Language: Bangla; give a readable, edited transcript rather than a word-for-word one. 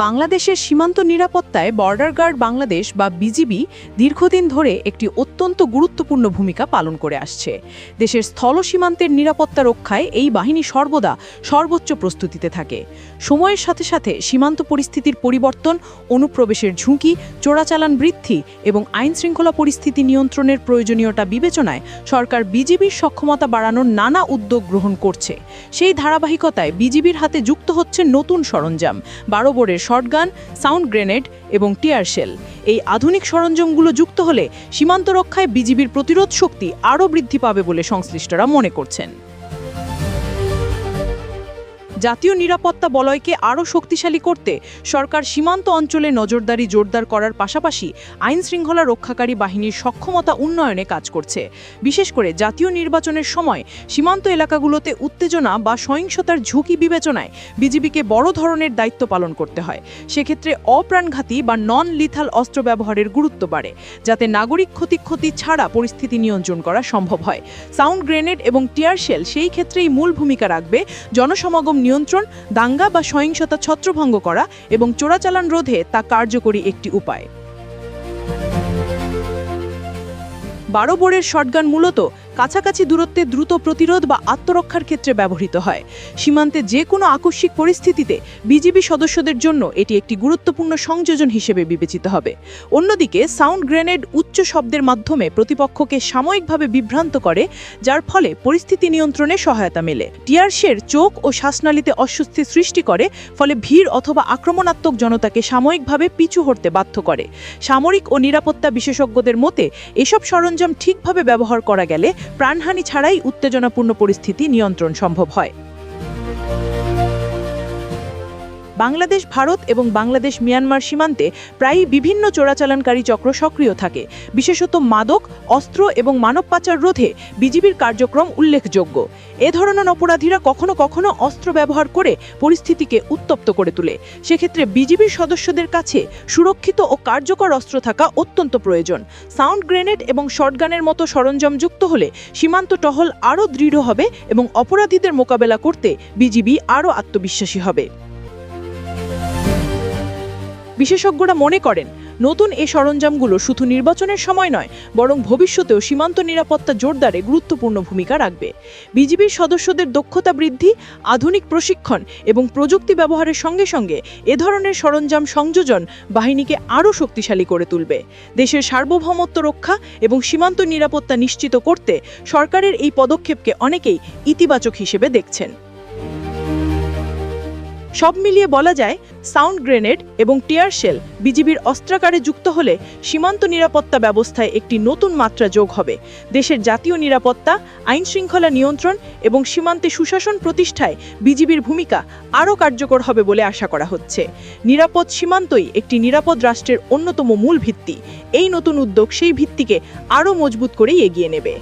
বাংলাদেশের সীমান্ত নিরাপত্তায় বর্ডার গার্ড বাংলাদেশ বা বিজিবি দীর্ঘদিন ধরে একটি অত্যন্ত গুরুত্বপূর্ণ ভূমিকা পালন করে আসছে। দেশের স্থল সীমান্তের নিরাপত্তা রক্ষায় এই বাহিনী সর্বদা সর্বোচ্চ প্রস্তুতিতে থাকে। সময়ের সাথে সাথে সীমান্ত পরিস্থিতির পরিবর্তন, অনুপ্রবেশের ঝুঁকি, চোরাচালান বৃদ্ধি এবং আইনশৃঙ্খলা পরিস্থিতি নিয়ন্ত্রণের প্রয়োজনীয়তা বিবেচনায় সরকার বিজিবির সক্ষমতা বাড়ানোর নানা উদ্যোগ গ্রহণ করছে। সেই ধারাবাহিকতায় বিজিবির হাতে যুক্ত হচ্ছে নতুন সরঞ্জাম, 12 বোরের শটগান, সাউন্ড গ্রেনেড এবং টিয়ার শেল। এই আধুনিক সরঞ্জামগুলো যুক্ত হলে সীমান্ত রক্ষায় বিজিবির প্রতিরোধ শক্তি আরও বৃদ্ধি পাবে বলে সংশ্লিষ্টরা মনে করছেন। জাতীয় নিরাপত্তা বলয়কে আরও শক্তিশালী করতে সরকার সীমান্ত অঞ্চলে নজরদারি জোরদার করার পাশাপাশি আইনশৃঙ্খলা রক্ষাকারী বাহিনীর সক্ষমতা উন্নয়নে কাজ করছে। বিশেষ করে জাতীয় নির্বাচনের সময় সীমান্ত এলাকাগুলোতে উত্তেজনা বা সহিংসতার ঝুঁকি বিবেচনায় বিজিবিকে বড় ধরনের দায়িত্ব পালন করতে হয়। সেক্ষেত্রে অপ্রাণঘাতী বা নন লিথাল অস্ত্র ব্যবহারের গুরুত্ব বাড়ে, যাতে নাগরিক ক্ষতি ছাড়া পরিস্থিতি নিয়ন্ত্রণ করা সম্ভব হয়। সাউন্ড গ্রেনেড এবং টিয়ার শেল সেই ক্ষেত্রেই মূল ভূমিকা রাখবে। জনসমাগম নিয়ন্ত্রণ, দাঙ্গা বা সহিংসতা ছত্রভঙ্গ করা এবং চোরাচালান রোধে তা কার্যকরী একটি উপায়। 12 বোরের শটগান মূলত কাছাকাছি দূরত্বে দ্রুত প্রতিরোধ বা আত্মরক্ষার ক্ষেত্রে ব্যবহৃত হয়। সীমান্তে যে কোনো আকস্মিক পরিস্থিতিতে বিজিবি সদস্যদের জন্য এটি একটি গুরুত্বপূর্ণ সংযোজন হিসেবে বিবেচিত হবে। অন্যদিকে সাউন্ড গ্রেনেড উচ্চ শব্দের মাধ্যমে প্রতিপক্ষকে সাময়িকভাবে বিভ্রান্ত করে, যার ফলে পরিস্থিতি নিয়ন্ত্রণে সহায়তা মেলে। টিয়ার শেল চোখ ও শ্বাসনালীতে অস্বস্তি সৃষ্টি করে, ফলে ভিড় অথবা আক্রমণাত্মক জনতাকে সাময়িকভাবে পিছু হটতে বাধ্য করে। সামরিক ও নিরাপত্তা বিশেষজ্ঞদের মতে এসব সরঞ্জাম ঠিকভাবে ব্যবহার করা গেলে প্রাণহানি ছাড়াই উত্তেজনাপূর্ণ পরিস্থিতি নিয়ন্ত্রণ সম্ভব হয়। বাংলাদেশ ভারত এবং বাংলাদেশ মিয়ানমার সীমান্তে প্রায়ই বিভিন্ন চোরাচালানকারী চক্র সক্রিয় থাকে। বিশেষত মাদক, অস্ত্র এবং মানব পাচার রোধে বিজিবির কার্যক্রম উল্লেখযোগ্য। এ ধরনের অপরাধীরা কখনো কখনো অস্ত্র ব্যবহার করে পরিস্থিতিকে উত্তপ্ত করে তোলে। সেক্ষেত্রে বিজিবির সদস্যদের কাছে সুরক্ষিত ও কার্যকর অস্ত্র থাকা অত্যন্ত প্রয়োজন। সাউন্ড গ্রেনেড এবং শটগানের মতো সরঞ্জাম যুক্ত হলে সীমান্ত টহল আরও দৃঢ় হবে এবং অপরাধীদের মোকাবেলা করতে বিজিবি আরও আত্মবিশ্বাসী হবে। বিশেষজ্ঞরা মনে করেন নতুন এই সরঞ্জামগুলো শুধু নির্বাচনের সময় নয়, বরং ভবিষ্যতেও সীমান্ত নিরাপত্তা জোরদারে গুরুত্বপূর্ণ ভূমিকা রাখবে। বিজিবির সদস্যদের দক্ষতা বৃদ্ধি, আধুনিক প্রশিক্ষণ এবং প্রযুক্তি ব্যবহারের সঙ্গে সঙ্গে এ ধরনের সরঞ্জাম সংযোজন বাহিনীকে আরও শক্তিশালী করে তুলবে। দেশের সার্বভৌমত্ব রক্ষা এবং সীমান্ত নিরাপত্তা নিশ্চিত করতে সরকারের এই পদক্ষেপকে অনেকেই ইতিবাচক হিসেবে দেখছেন। সব মিলিয়ে বলা যায়, সাউন্ড গ্রেনেড এবং টিয়ার শেল বিজিবির অস্ত্রাগারে যুক্ত হলে সীমান্ত নিরাপত্তা ব্যবস্থায় একটি নতুন মাত্রা যোগ হবে। দেশের জাতীয় নিরাপত্তা, আইনশৃঙ্খলা নিয়ন্ত্রণ এবং সীমান্তে সুশাসন প্রতিষ্ঠায় বিজিবির ভূমিকা আরও কার্যকর হবে বলে আশা করা হচ্ছে। নিরাপদ সীমান্তই একটি নিরাপদ রাষ্ট্রের অন্যতম মূল ভিত্তি। এই নতুন উদ্যোগ সেই ভিত্তিকে আরও মজবুত করেই এগিয়ে নেবে।